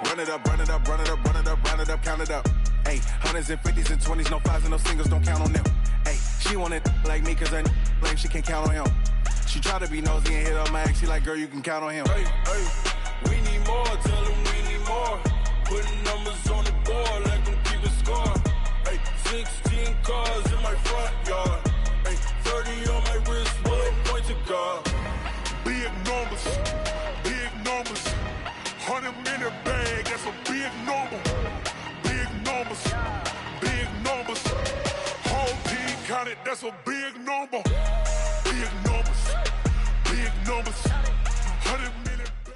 Run it up, run it up, run it up, run it up, run it up, count it up. Hey, hundreds and fifties and 20s, no fives and no singles, don't count on them. Hey, she wanted like me cause her lame, she can't count on him. She tried to be nosy and hit up my ex, she like, girl, you can count on him. Hey, we need more, tell them we need more. Putting numbers on the board, let them keep it score. Hey, 16 cars in my front yard. Hey, 30 on my wrist, bullet point to God. Big numbers, big numbers. 100 minute bag, that's a big number. Big numbers, big numbers. Whole team counted, that's a big number. Big numbers, big numbers. 100 minute bag.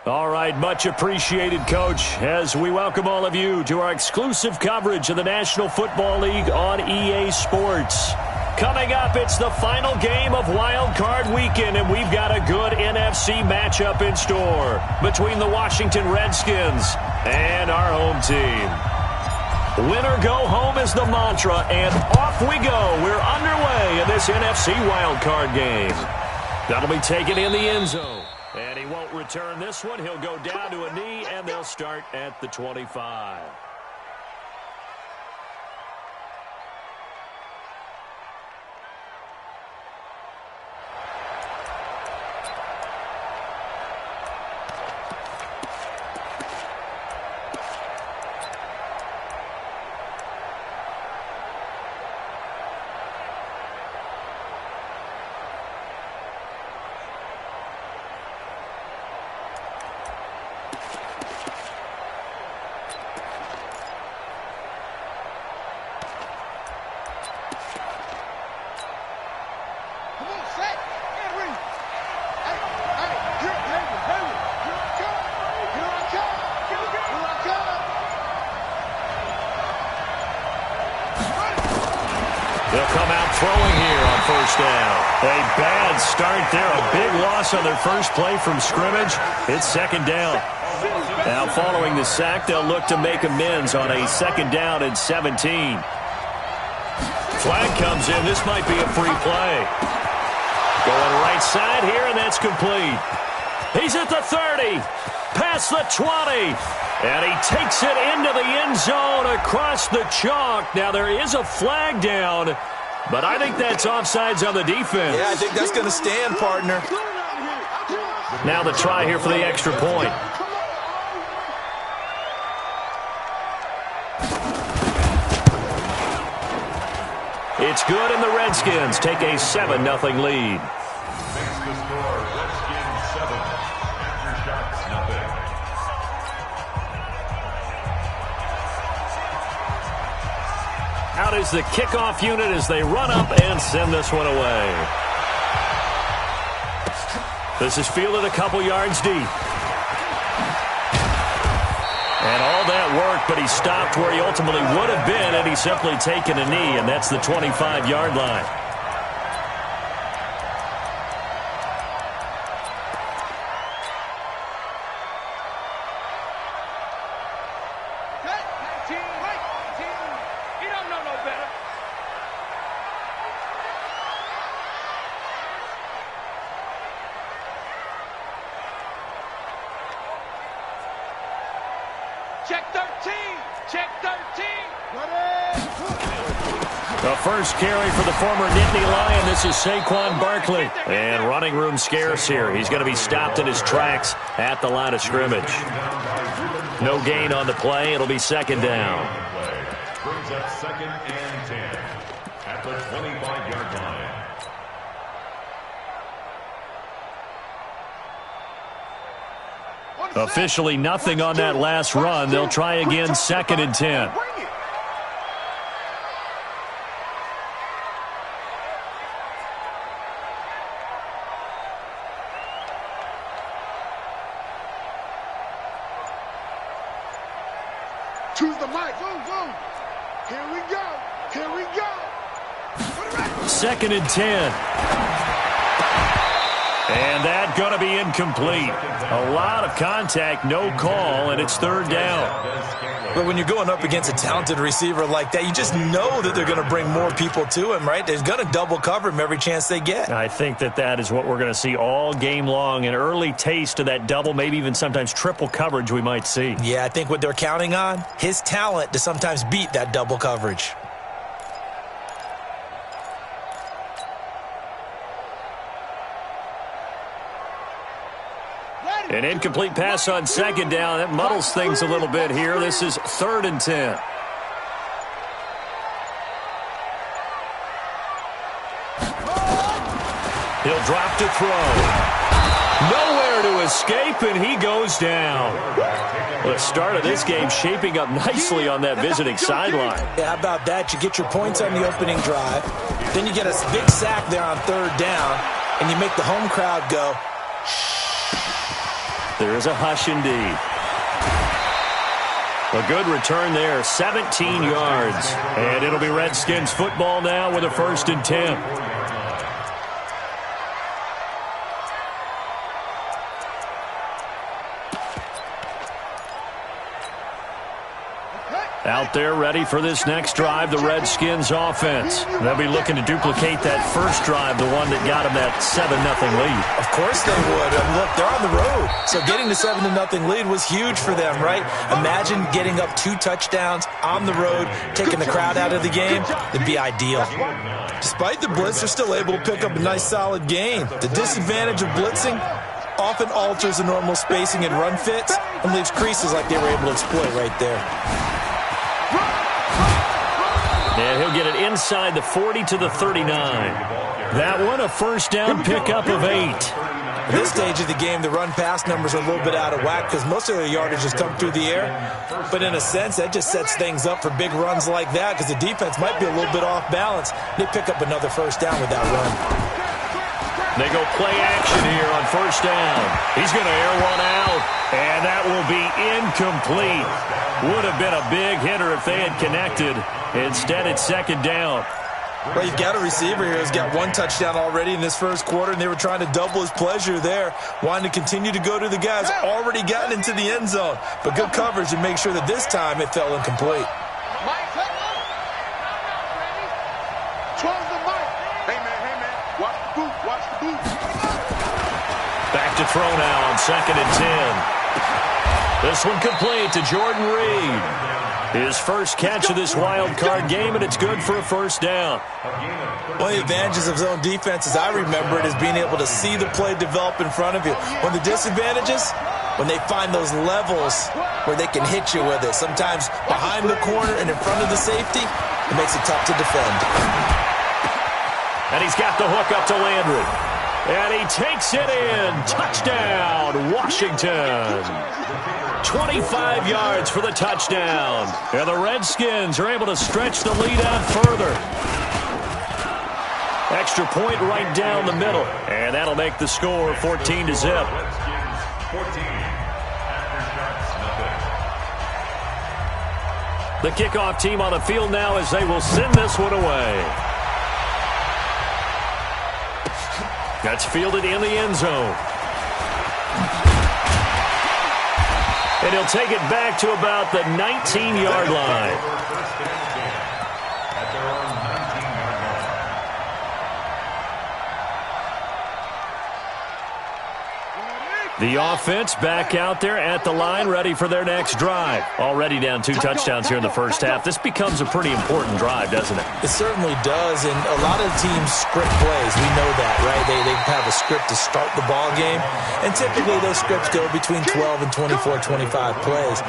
All right, much appreciated, Coach, as we welcome all of you to our exclusive coverage of the National Football League on EA Sports. Coming up, it's the final game of Wild Card Weekend, and we've got a good NFC matchup in store between the Washington Redskins and our home team. Win or go home is the mantra, and off we go. We're underway in this NFC Wild Card game. That'll be taken in the end zone. And he won't return this one. He'll go down to a knee, and they'll start at the 25. They'll come out throwing here on first down. A bad start there. A big loss on their first play from scrimmage. It's second down. Now following the sack, they'll look to make amends on a second down and 17. Flag comes in. This might be a free play. Going right side here, and that's complete. He's at the 30. Past the 20. And he takes it into the end zone across the chalk. Now, there is a flag down, but I think that's offsides on the defense. Yeah, I think that's going to stand, partner. Now the try here for the extra point. It's good, and the Redskins take a 7-0 lead. Makes the score Redskins 7, Aftershocks nothing. Out is the kickoff unit as they run up and send this one away. This is fielded a couple yards deep. And all that work, but he stopped where he ultimately would have been had he simply taken a knee, and that's the 25-yard line. Check 13. Check 13. The first carry for the former Nittany Lion. This is Saquon Barkley. And running room scarce here. He's going to be stopped in his tracks at the line of scrimmage. No gain on the play. It'll be second down. Brings up second and 10 at the 25-yard line. Officially nothing on that last run. They'll try again second and 10. Choose the mic. Boom. Here we go. Here we go. Second and 10. And that's going to be incomplete. A lot of contact, no call, and it's third down. But when you're going up against a talented receiver like that, you just know that they're going to bring more people to him, right? They're going to double cover him every chance they get. I think that is what we're going to see all game long, an early taste of that double, maybe even sometimes triple coverage we might see. Yeah, I think what they're counting on, his talent to sometimes beat that double coverage. An incomplete pass on second down. That muddles things a little bit here. This is 3rd and 10. He'll drop to throw. Nowhere to escape, and he goes down. The start of this game shaping up nicely on that visiting sideline. Yeah, how about that? You get your points on the opening drive. Then you get a big sack there on 3rd down, and you make the home crowd go, there is a hush indeed. A good return there, 17 yards. And it'll be Redskins football now with a 1st and 10. Out there ready for this next drive, the Redskins offense. They'll be looking to duplicate that first drive, the one that got them that 7-0 lead. Of course they would. Look, they're on the road. So getting the 7-0 lead was huge for them, right? Imagine getting up 2 touchdowns on the road, taking the crowd out of the game. It'd be ideal. Despite the blitz, they're still able to pick up a nice solid gain. The disadvantage of blitzing often alters the normal spacing and run fits and leaves creases like they were able to exploit right there. And he'll get it inside the 40 to the 39. That one a 1st down pickup of 8. At this stage of the game, the run-pass numbers are a little bit out of whack because most of their yardage has come through the air. But in a sense, that just sets things up for big runs like that because the defense might be a little bit off balance. They pick up another 1st down with that run. They go play action here on 1st down. He's going to air one out, and that will be incomplete. Would have been a big hitter if they had connected. Instead, it's 2nd down. Well, you've got a receiver here who's got 1 touchdown already in this 1st quarter, and they were trying to double his pleasure there, wanting to continue to go to the guys already gotten into the end zone. But good coverage to make sure that this time it fell incomplete. Back to throw now on 2nd and 10. This one complete to Jordan Reed. His first catch of this wild card game, and it's good for a 1st down. One of the advantages of zone defense, as I remember it, is being able to see the play develop in front of you. One of the disadvantages, when they find those levels where they can hit you with it, sometimes behind the corner and in front of the safety, it makes it tough to defend. And he's got the hook up to Landry. And he takes it in. Touchdown, Washington. 25 yards for the touchdown. And the Redskins are able to stretch the lead out further. Extra point right down the middle. And that'll make the score 14-0. The kickoff team on the field now as they will send this one away. That's fielded in the end zone. And he'll take it back to about the 19-yard line. The offense back out there at the line, ready for their next drive. Already down 2 touchdowns here in the first half. This becomes a pretty important drive, doesn't it? It certainly does, and a lot of teams script plays. We know that, right? They have a script to start the ball game, and typically those scripts go between 12 and 24, 25 plays.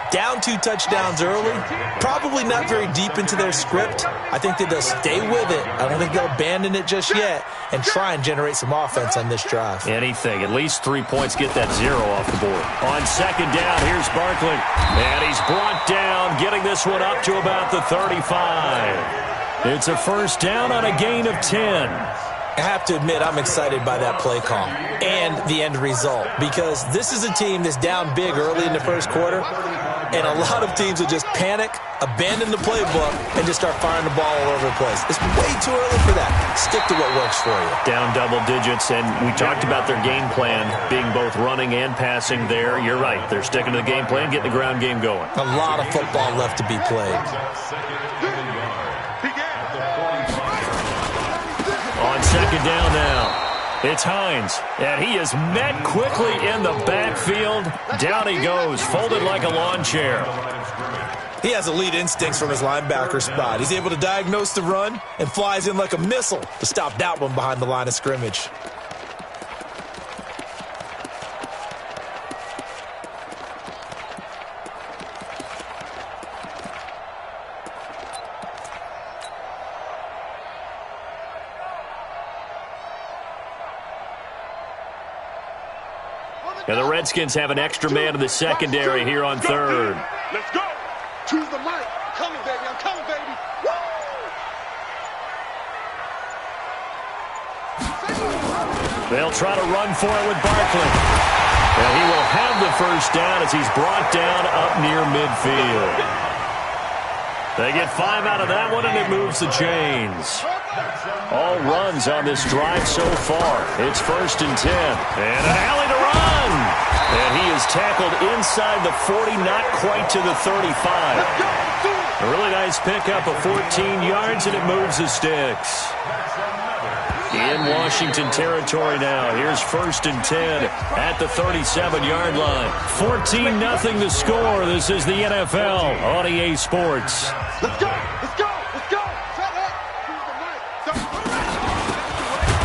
Down 2 touchdowns early, probably not very deep into their script. I think that they'll stay with it. I don't think they'll abandon it just yet and try and generate some offense on this drive. Anything. At least 3 points, get that 0 off the board. On second down, here's Barkley. And he's brought down, getting this one up to about the 35. It's a first down on a gain of 10. I have to admit, I'm excited by that play call and the end result because this is a team that's down big early in the first quarter. And a lot of teams will just panic, abandon the playbook, and just start firing the ball all over the place. It's way too early for that. Stick to what works for you. Down double digits, and we talked about their game plan being both running and passing there. You're right. They're sticking to the game plan, getting the ground game going. A lot of football left to be played. On second down now. It's Hines, and he is met quickly in the backfield. Down he goes, folded like a lawn chair. He has elite instincts from his linebacker spot. He's able to diagnose the run and flies in like a missile to stop that one behind the line of scrimmage. And the Redskins have an extra man in the secondary here on third. Let's go. Choose the mic. Coming, baby. I'm coming, baby. Woo! They'll try to run for it with Barkley. And he will have the first down as he's brought down up near midfield. They get 5 out of that one, and it moves the chains. All runs on this drive so far. It's 1st and 10. And an alley to run. And he is tackled inside the 40, not quite to the 35. A really nice pickup of 14 yards, and it moves the sticks. In Washington territory now. Here's 1st and 10 at the 37-yard line. 14-0 the score. This is the NFL on EA Sports. Let's go. Let's go. Let's go.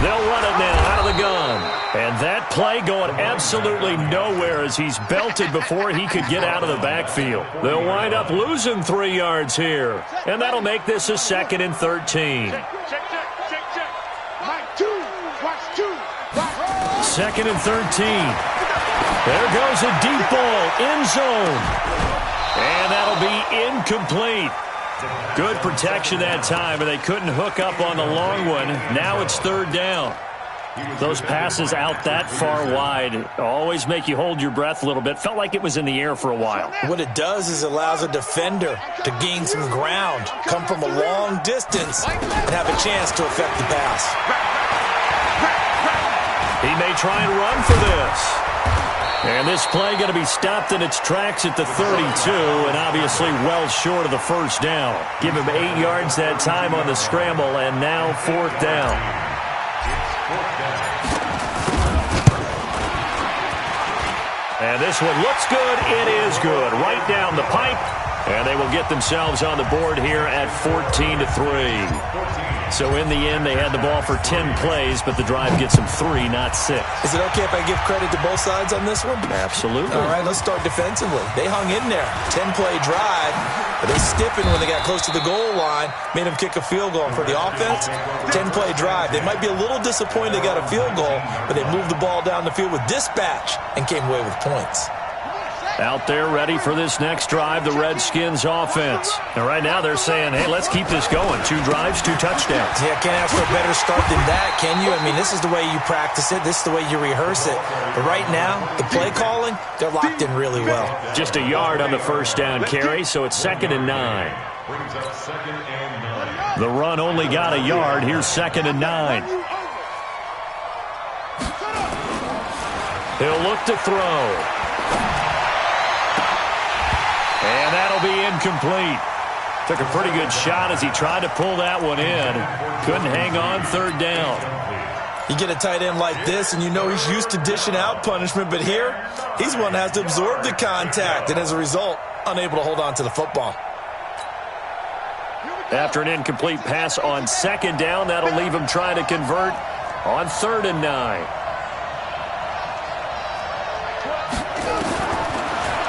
They'll run it now out of the gun. And that play going absolutely nowhere as he's belted before he could get out of the backfield. They'll wind up losing 3 yards here. And that'll make this a 2nd and 13. Second and 13. There goes a deep ball, end zone. And that'll be incomplete. Good protection that time, and they couldn't hook up on the long one. Now it's 3rd down. Those passes out that far wide always make you hold your breath a little bit. Felt like it was in the air for a while. What it does is it allows a defender to gain some ground, come from a long distance, and have a chance to affect the pass. He may try and run for this. And this play going to be stopped in its tracks at the 32, and obviously well short of the first down. Give him 8 yards that time on the scramble, and now 4th down. And this one looks good. It is good. Right down the pipe. And they will get themselves on the board here at 14-3. So in the end, they had the ball for 10 plays, but the drive gets them 3, not 6. Is it okay if I give credit to both sides on this one? Absolutely. All right, let's start defensively. They hung in there. 10-play drive, but they stiffened when they got close to the goal line, made them kick a field goal. For the offense, 10-play drive. They might be a little disappointed they got a field goal, but they moved the ball down the field with dispatch and came away with points. Out there ready for this next drive, the Redskins offense. And right now they're saying, hey, let's keep this going. 2 drives, 2 touchdowns. Yeah, can't ask for a better start than that, can you? I mean, this is the way you practice it. This is the way you rehearse it. But right now, the play calling, they're locked in really well. Just a yard on the first down carry, so it's 2nd and 9. The run only got a yard. Here's 2nd and 9. He'll look to throw. And that'll be incomplete. Took a pretty good shot as he tried to pull that one in. Couldn't hang on 3rd down. You get a tight end like this, and you know he's used to dishing out punishment, but here, he's one that has to absorb the contact, and as a result, unable to hold on to the football. After an incomplete pass on 2nd down, that'll leave him trying to convert on 3rd and 9.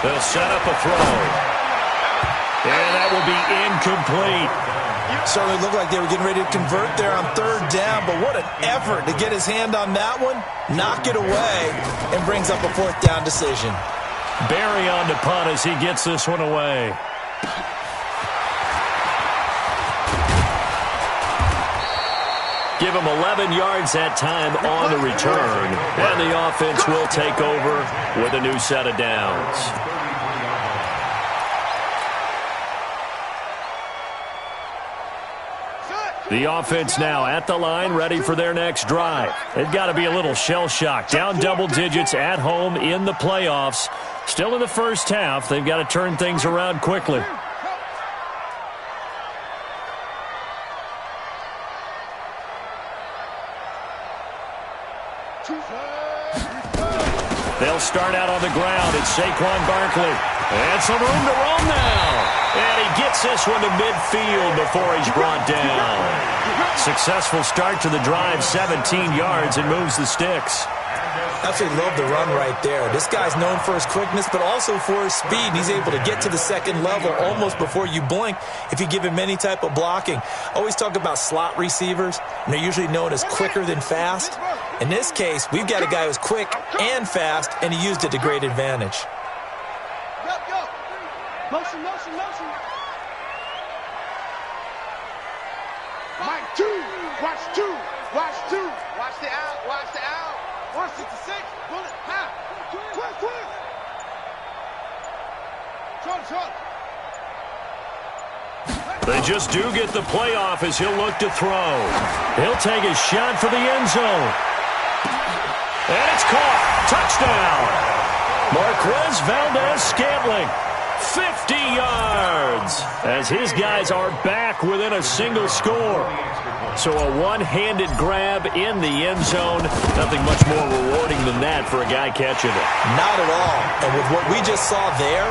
They'll set up a throw. And that will be incomplete. Certainly looked like they were getting ready to convert there on 3rd down, but what an effort to get his hand on that one, knock it away, and brings up a 4th down decision. Barry on the punt as he gets this one away. Give him 11 yards that time on the return, and the offense will take over with a new set of downs. The offense now at the line, ready for their next drive. They've got to be a little shell-shocked. Down double digits at home in the playoffs. Still in the first half. They've got to turn things around quickly. They'll start out on the ground. It's Saquon Barkley. And some room to roam now. And he gets this one to midfield before he's brought down. Successful start to the drive, 17 yards, and moves the sticks. Absolutely love the run right there. This guy's known for his quickness, but also for his speed. He's able to get to the second level almost before you blink if you give him any type of blocking. Always talk about slot receivers, and they're usually known as quicker than fast. In this case, we've got a guy who's quick and fast, and he used it to great advantage. Go. Motion. Mike, two. Watch two. Watch the out. 166. Bullet. Half. Quick. Short. They just do get the playoff as he'll look to throw. He'll take a shot for the end zone. And it's caught. Touchdown. Marquez Valdez-Scantling. 50 yards as his guys are back within a single score. So a one-handed grab in the end zone. Nothing much more rewarding than that for a guy catching it. Not at all. And with what we just saw there,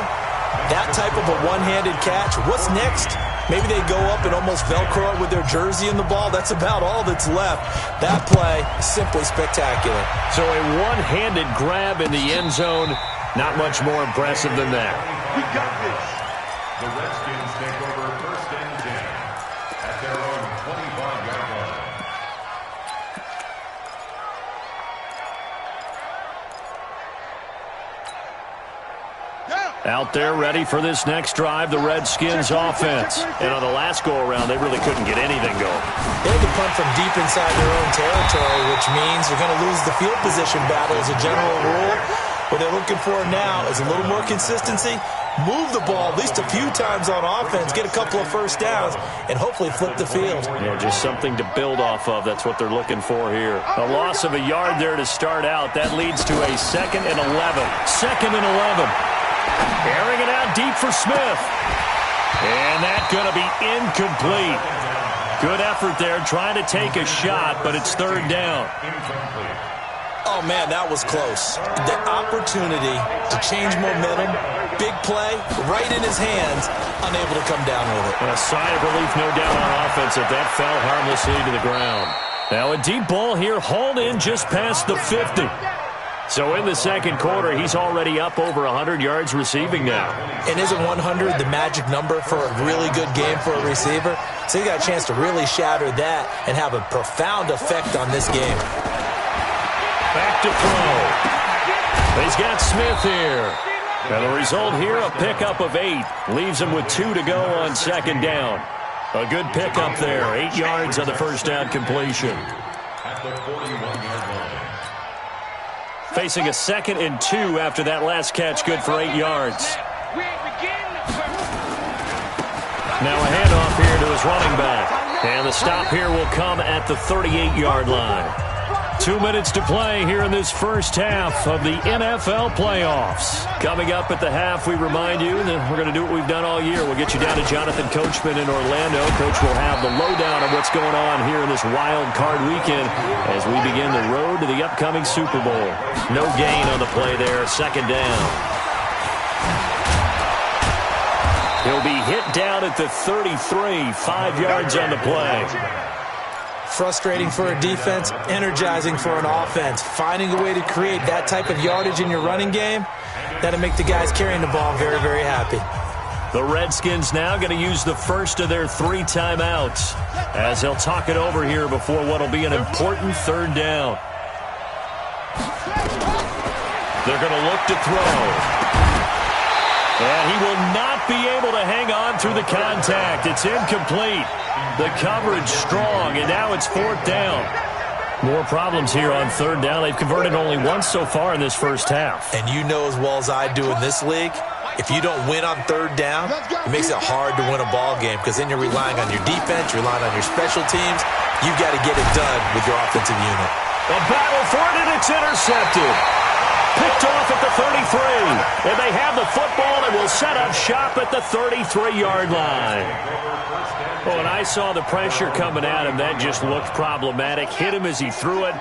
that type of a one-handed catch, what's next? Maybe they go up and almost Velcro it with their jersey in the ball. That's about all that's left. That play, simply spectacular. So a one-handed grab in the end zone. Not much more impressive than that. We got this. The Redskins take over 1st and 10 at their own 25-yard line. Out there ready for this next drive, the Redskins offense. And on the last go-around, they really couldn't get anything going. They had to punt from deep inside their own territory, which means they're going to lose the field position battle as a general rule. What they're looking for now is a little more consistency, move the ball at least a few times on offense, get a couple of first downs, and hopefully flip the field. Yeah, just something to build off of. That's what they're looking for here. A loss of a yard there to start out. That leads to a 2nd and 11. 2nd and 11. Airing it out deep for Smith. And that's going to be incomplete. Good effort there, trying to take a shot, but it's 3rd down. Oh, man, that was close. The opportunity to change momentum, big play, right in his hands, unable to come down with it. And a sigh of relief, no doubt, on offense if that fell harmlessly to the ground. Now a deep ball here, hauled in just past the 50. So in the second quarter, he's already up over 100 yards receiving now. And isn't 100 the magic number for a really good game for a receiver? So he got a chance to really shatter that and have a profound effect on this game. Back to throw. He's got Smith here. And the result here, a pickup of 8. Leaves him with 2 to go on 2nd down. A good pickup there. 8 yards on the first down completion. At the 41-yard line. Facing a 2nd and 2 after that last catch, good for 8 yards. Now a handoff here to his running back. And the stop here will come at the 38-yard line. 2 minutes to play here in this first half of the NFL playoffs. Coming up at the half, we remind you that we're going to do what we've done all year. We'll get you down to Jonathan Coachman in Orlando. Coach will have the lowdown of what's going on here in this wild card weekend as we begin the road to the upcoming Super Bowl. No gain on the play there, 2nd down. He'll be hit down at the 33, 5 yards on the play. Frustrating for a defense, energizing for an offense. Finding a way to create that type of yardage in your running game, that'll make the guys carrying the ball very, very happy. The Redskins now going to use the first of their 3 timeouts as they'll talk it over here before what will be an important 3rd down. They're going to look to throw. And he will not be able to hang on through the contact. It's incomplete. The coverage strong, and now it's 4th down. More problems here on 3rd down. They've converted only once so far in this first half. And you know as well as I do in this league, If you don't win on third down, it makes it hard to win a ball game because then you're relying on your defense, you're relying on your special teams. You've got to get it done with your offensive unit. A battle for it, and it's intercepted. Picked off at the 33. And they have the football and will set up shop at the 33-yard line. Oh, and I saw the pressure coming at him. That just looked problematic. Hit him as he threw it,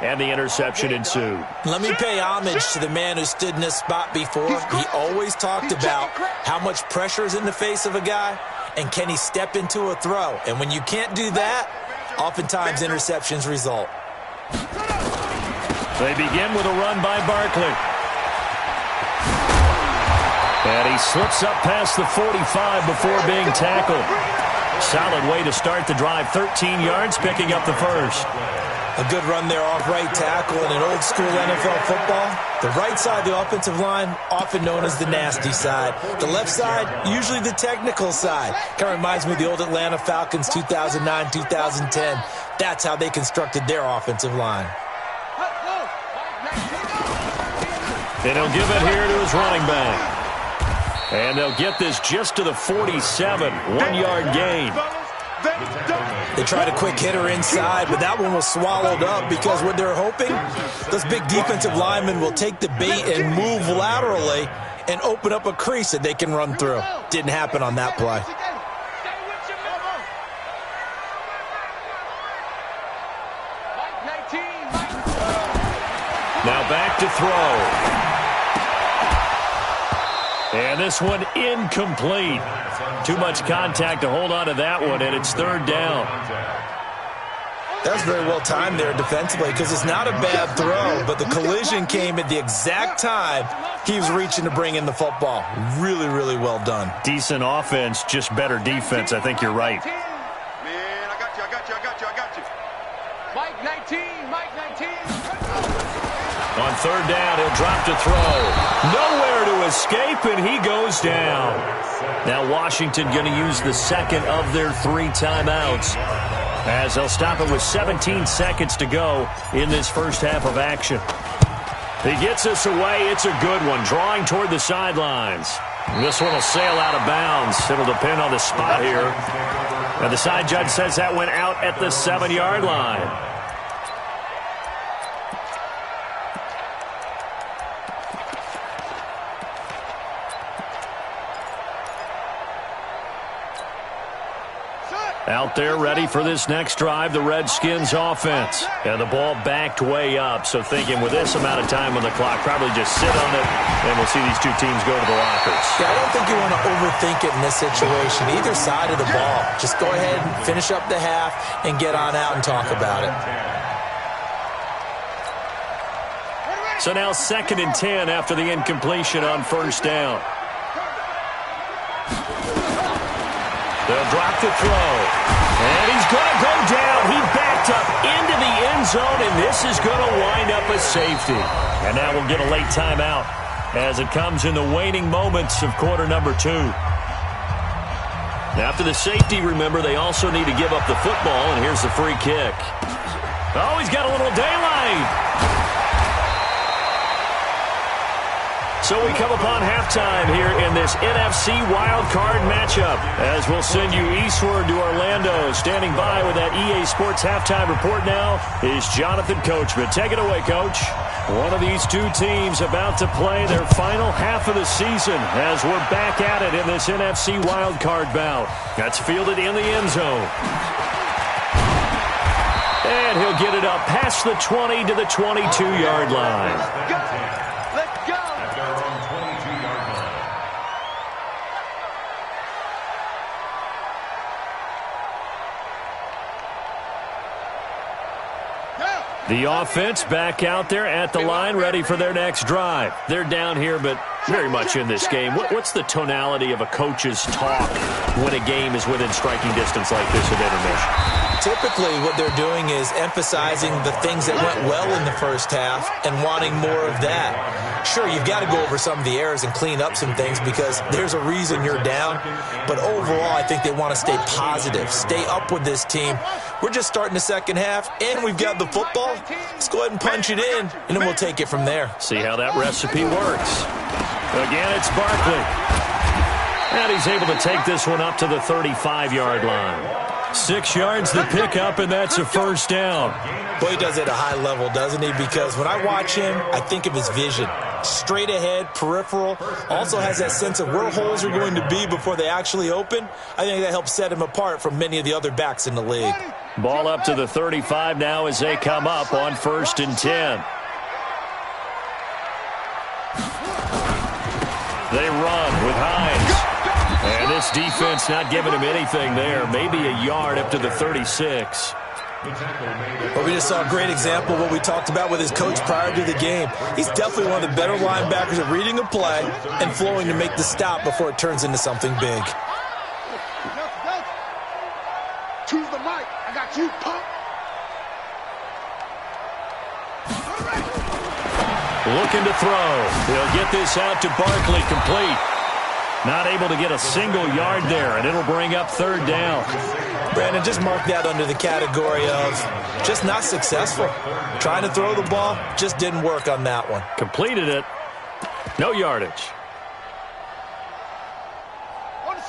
and the interception ensued. Let me pay homage to the man who stood in this spot before. He always talked about how much pressure is in the face of a guy, and can he step into a throw. And when you can't do that, oftentimes interceptions result. They begin with a run by Barkley. And he slips up past the 45 before being tackled. Solid way to start the drive. 13 yards, picking up the first. A good run there off right tackle in an old-school NFL football. The right side of the offensive line, often known as the nasty side. The left side, usually the technical side. Kind of reminds me of the old Atlanta Falcons 2009-2010. That's how they constructed their offensive line. And he'll give it here to his running back. And they'll get this just to the 47. 1-yard gain. They tried a quick hitter inside, but that one was swallowed up because what they're hoping, those big defensive linemen will take the bait and move laterally and open up a crease that they can run through. Didn't happen on that play. Now back to throw. And this one incomplete. Too much contact to hold on to that one, and it's third down. That was very well timed there defensively because it's not a bad throw, but the collision came at the exact time he was reaching to bring in the football. Really, really well done. Decent offense, just better defense. I think you're right. Man, I got you. Mike 19, Mike 19. On third down, he'll drop to throw. Nowhere to escape, and he goes down. Now Washington going to use the second of their 3 timeouts as they'll stop it with 17 seconds to go in this first half of action. He gets us away. It's a good one, drawing toward the sidelines. This one will sail out of bounds. It'll depend on the spot here. And the side judge says that went out at the 7-yard line. Out there ready for this next drive, the Redskins offense. And the ball backed way up, so thinking with this amount of time on the clock, probably just sit on it, and we'll see these two teams go to the lockers. Yeah, I don't think you want to overthink it in this situation. Either side of the ball. Just go ahead and finish up the half and get on out and talk about it. So now 2nd and 10 after the incompletion on first down. They'll drop the throw. And he's going to go down. He backed up into the end zone, and this is going to wind up a safety. And now we'll get a late timeout as it comes in the waning moments of quarter number 2. After the safety, remember, they also need to give up the football, and here's the free kick. Oh, he's got a little daylight. So we come upon halftime here in this NFC wildcard matchup as we'll send you eastward to Orlando. Standing by with that EA Sports halftime report now is Jonathan Coachman. Take it away, Coach. One of these two teams about to play their final half of the season as we're back at it in this NFC wildcard bout. That's fielded in the end zone. And he'll get it up past the 20 to the 22-yard line. The offense back out there at the line, ready for their next drive. They're down here, but very much in this game. What's the tonality of a coach's talk when a game is within striking distance like this at intermission? Typically, what they're doing is emphasizing the things that went well in the first half and wanting more of that. Sure, you've got to go over some of the errors and clean up some things because there's a reason you're down. But overall, I think they want to stay positive, stay up with this team. We're just starting the second half, and we've got the football. Let's go ahead and punch it in, and then we'll take it from there. See how that recipe works. Again, it's Barkley. And he's able to take this one up to the 35-yard line. 6 yards the pickup, and that's a first down. Boy, he does it at a high level, doesn't he? Because when I watch him, I think of his vision. Straight ahead, peripheral. Also has that sense of where holes are going to be before they actually open. I think that helps set him apart from many of the other backs in the league. Ball up to the 35 now as they come up on 1st and 10. They run with Hines. And this defense not giving him anything there. Maybe a yard up to the 36. Well, we just saw a great example of what we talked about with his coach prior to the game. He's definitely one of the better linebackers at reading a play and flowing to make the stop before it turns into something big. Choose the mic. I got you, punk. Looking to throw. He'll get this out to Barkley, complete. Not able to get a single yard there, and it'll bring up 3rd down. Brandon, just mark that under the category of just not successful. Trying to throw the ball, just didn't work on that one. Completed it. No yardage.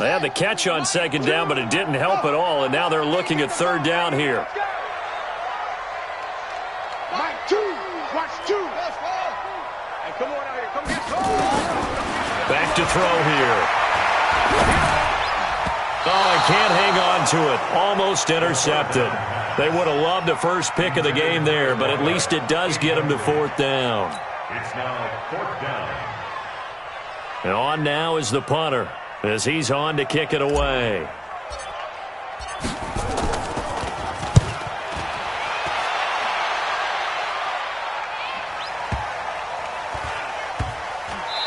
They had the catch on 2nd down, but it didn't help at all, and now they're looking at 3rd down here. Mike, 2. Watch 2. Hey, come on out here. Come here. Back to throw here. Oh, I can't hang on to it. Almost intercepted. They would have loved the first pick of the game there, but at least it does get them to 4th down. It's now 4th down. And on now is the punter as he's on to kick it away.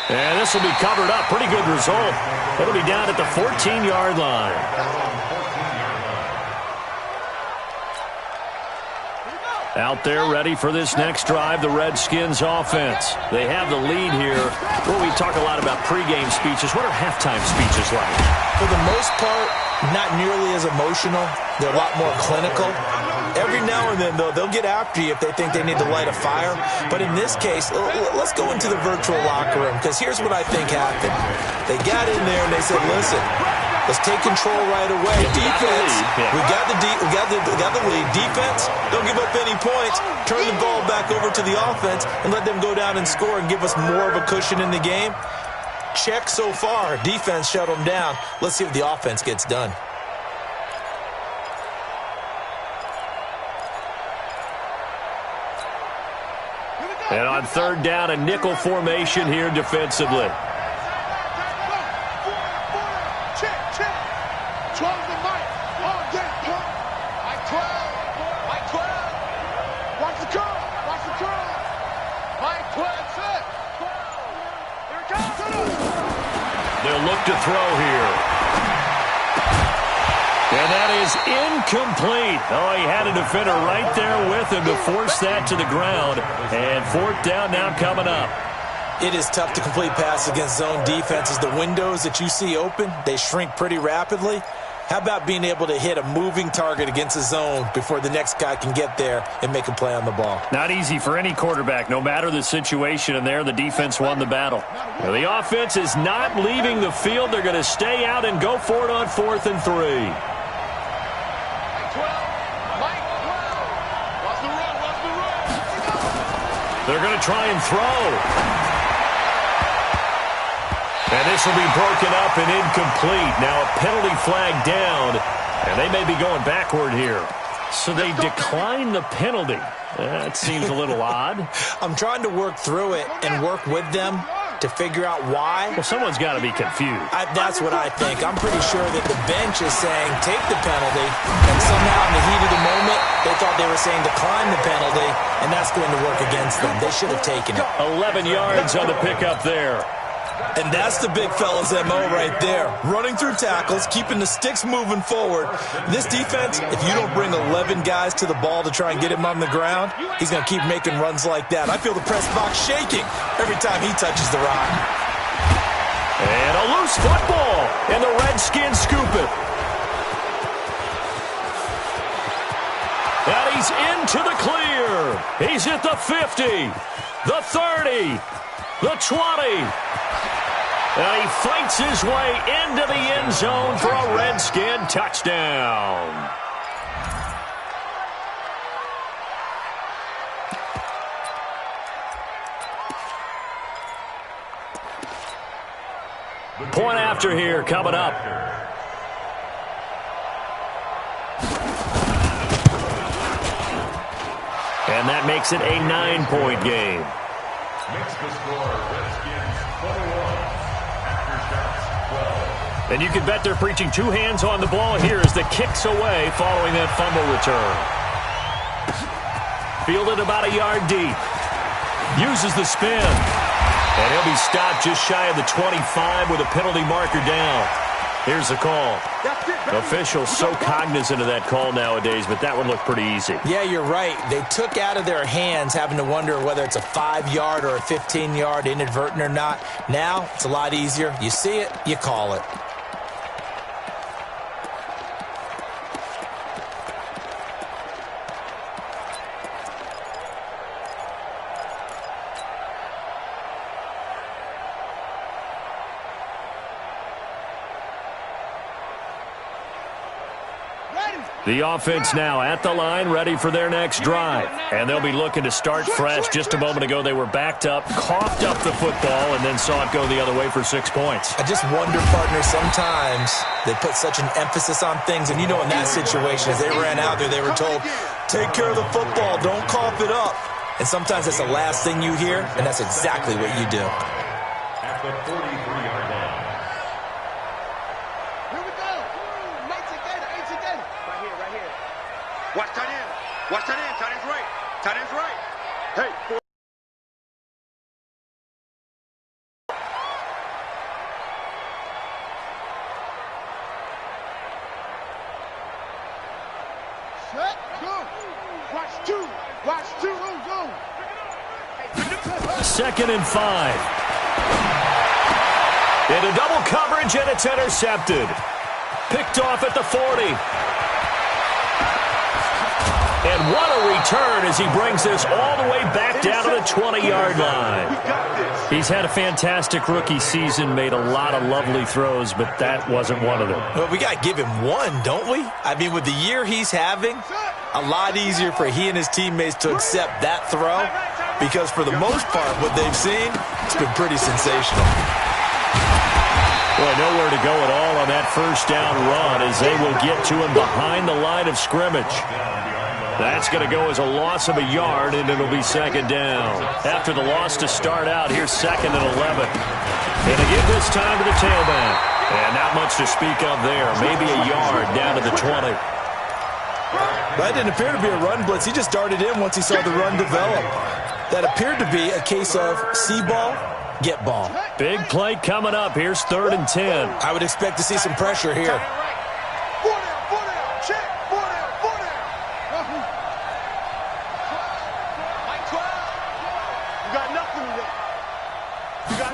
And this will be covered up. Pretty good result. It'll be down at the 14-yard line. Out there ready for this next drive, the Redskins offense. They have the lead here. Well, we talk a lot about pregame speeches. What are halftime speeches like? For the most part, not nearly as emotional. They're a lot more clinical. Every now and then, though, they'll get after you if they think they need to light a fire. But in this case, let's go into the virtual locker room, because here's what I think happened. They got in there and they said, listen, let's take control right away. Defense, we got the lead. Defense, don't give up any points. Turn the ball back over to the offense and let them go down and score and give us more of a cushion in the game. Check so far. Defense shut them down. Let's see if the offense gets done. And on 3rd down, a nickel formation here defensively. Check. 12 the mic. On deck, pump. Mike 12. Mike 12. Watch the curl. Mike 12, set. 12. Here it comes. They'll look to throw here. And that is incomplete. Oh, he had a defender right there with him to force that to the ground. And 4th down now coming up. It is tough to complete passes against zone defenses. The windows that you see open, they shrink pretty rapidly. How about being able to hit a moving target against a zone before the next guy can get there and make a play on the ball? Not easy for any quarterback, no matter the situation. And there, the defense won the battle. Now, the offense is not leaving the field. They're going to stay out and go for it on 4th and 3. They're going to try and throw. And this will be broken up and incomplete. Now a penalty flag down, and they may be going backward here. So they decline the penalty. That seems a little odd. I'm trying to work through it and work with them to figure out why. Well, someone's got to be confused. That's what I think. I'm pretty sure that the bench is saying take the penalty, and somehow in the heat of the moment, they thought they were saying decline the penalty, and that's going to work against them. They should have taken it. 11 yards on the pickup there. And that's the big fella's MO right there. Running through tackles, keeping the sticks moving forward. This defense, if you don't bring 11 guys to the ball to try and get him on the ground, he's going to keep making runs like that. I feel the press box shaking every time he touches the rock. And a loose football, and the Redskins scoop it. And he's into the clear. He's at the 50, the 30, the 20. And he fights his way into the end zone for a Redskin touchdown. Point after here coming up. And that makes it a 9-point game. Makes the score Redskins 21. After shots 12. And you can bet they're preaching two hands on the ball here as the kick's away following that fumble return. Fielded about a yard deep. Uses the spin. And he'll be stopped just shy of the 25 with a penalty marker down. Here's the call. Officials so cognizant of that call nowadays, but that one looked pretty easy. Yeah, you're right. They took out of their hands having to wonder whether it's a 5-yard or a 15-yard inadvertent or not. Now, it's a lot easier. You see it, you call it. The offense now at the line, ready for their next drive. And they'll be looking to start fresh. Just a moment ago, they were backed up, coughed up the football, and then saw it go the other way for 6 points. I just wonder, partner, sometimes they put such an emphasis on things. And you know in that situation, as they ran out there, they were told, take care of the football, don't cough it up. And sometimes that's the last thing you hear, and that's exactly what you do. At the 43-yard line. Watch tight end. Watch tight end. Tight end's right. Tight end's right. Hey. Set, go. Watch two. Watch two. Go. 2nd and 5. Into double coverage, and it's intercepted. Picked off at the 40. And what a return as he brings this all the way back down to the 20-yard line. He's had a fantastic rookie season, made a lot of lovely throws, but that wasn't one of them. Well, we got to give him one, don't we? I mean, with the year he's having, a lot easier for he and his teammates to accept that throw because for the most part, what they've seen, it's been pretty sensational. Boy, nowhere to go at all on that first down run as they will get to him behind the line of scrimmage. That's going to go as a loss of a yard, and it'll be 2nd down. After the loss to start out, here's 2nd and 11. And to give this time to the tailback. And not much to speak of there. Maybe a yard down to the 20. That didn't appear to be a run blitz. He just darted in once he saw the run develop. That appeared to be a case of see ball, get ball. Big play coming up. Here's 3rd and 10. I would expect to see some pressure here.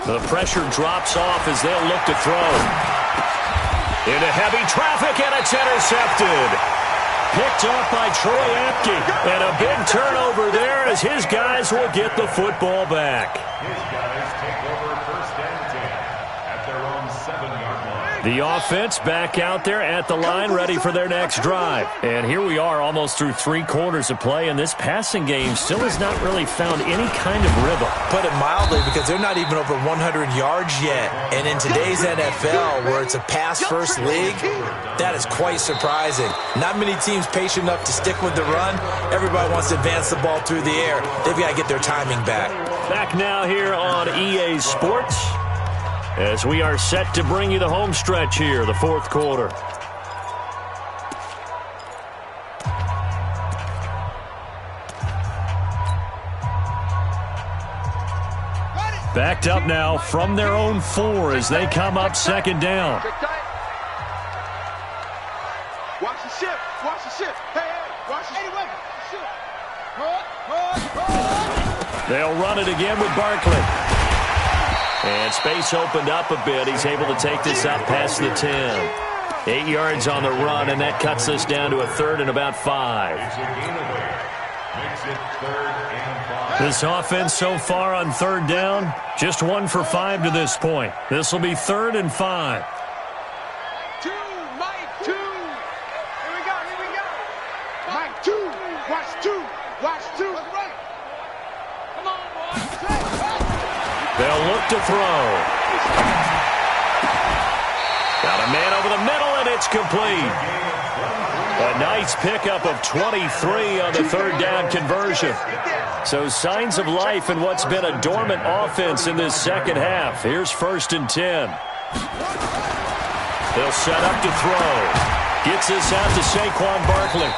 The pressure drops off as they'll look to throw. Into heavy traffic, and it's intercepted. Picked up by Troy Apke. And a big turnover there as his guys will get the football back. His guys take over 1st and 10 at their own 7-yard line. The offense back out there at the line, ready for their next drive. And here we are almost through 3 quarters of play, and this passing game still has not really found any kind of rhythm. Put it mildly, because they're not even over 100 yards yet. And in today's NFL, where it's a pass-first league, that is quite surprising. Not many teams patient enough to stick with the run. Everybody wants to advance the ball through the air. They've got to get their timing back. Back now here on EA Sports, as we are set to bring you the home stretch here, the 4th quarter. Backed up now from their own 4 as they come up second down. Watch the ship. Watch the ship. Hey, watch the ship. They'll run it again with Barkley. And space opened up a bit. He's able to take this up past the 10. 8 yards on the run, and that cuts us down to a 3rd and about 5. Makes it 3rd and 5. This offense so far on 3rd down, just 1 for 5 to this point. This will be 3rd and 5. 2, Mike, 2. Here we go. Mike, 2. Watch 2. Watch 2. Right. Come on, boys. They'll look to throw. Got a man over the middle, and it's complete. A nice pickup of 23 on the 3rd down conversion. So signs of life in what's been a dormant offense in this second half. Here's 1st and 10. They'll set up to throw. Gets this out to Saquon Barkley.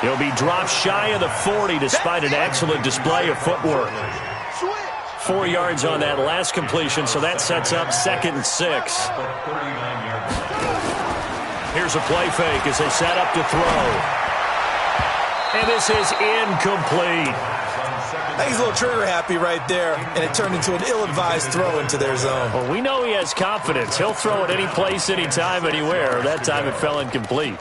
He'll be dropped shy of the 40 despite an excellent display of footwork. 4 yards on that last completion, so that sets up 2nd and 6. Here's a play fake as they set up to throw. And this is incomplete. I think he's a little trigger happy right there, and it turned into an ill-advised throw into their zone. Well, we know he has confidence. He'll throw it any place, anytime, anywhere. That time it fell incomplete.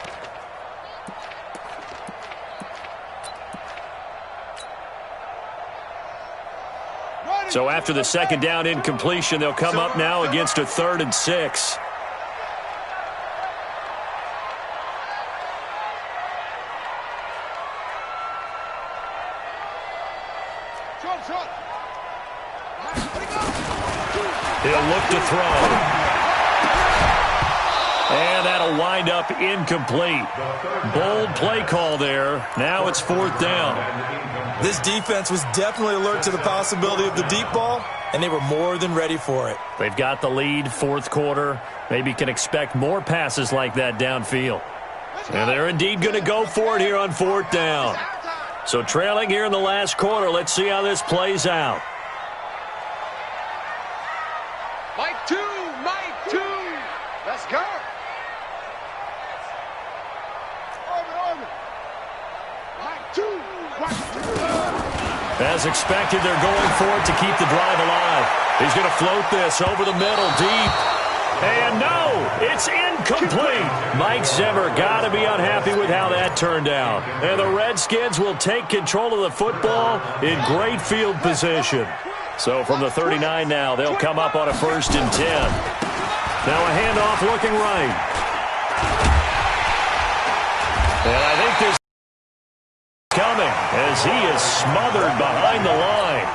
So after the 2nd down incompletion, they'll come up now against a 3rd and 6. He'll look to throw. And that'll wind up incomplete. Bold play call there. Now it's 4th down. This defense was definitely alert to the possibility of the deep ball, and they were more than ready for it. They've got the lead, 4th quarter. Maybe can expect more passes like that downfield. And they're indeed going to go for it here on 4th down. So trailing here in the last quarter, let's see how this plays out. Mike 2. Mike 2. Let's go. Mike 2. Watch 2. As expected, they're going for it to keep the drive alive. He's going to float this over the middle, deep. And no, it's incomplete. Mike Zimmer got to be unhappy with how that turned out. And the Redskins will take control of the football in great field position. So from the 39 now, they'll come up on a 1st and 10. Now a handoff looking right. And I think this coming as he is smothered behind the line.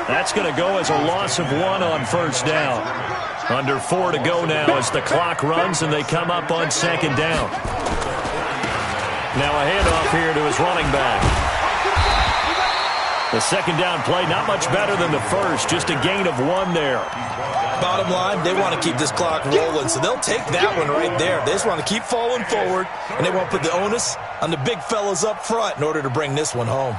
That's going to go as a loss of 1 on 1st down. Under 4 to go now as the clock runs and they come up on 2nd down. Now a handoff here to his running back. The 2nd down play not much better than the first, just a gain of 1 there. Bottom line, they want to keep this clock rolling, so they'll take that one right there. They just want to keep falling forward, and they won't put the onus on the big fellas up front in order to bring this one home.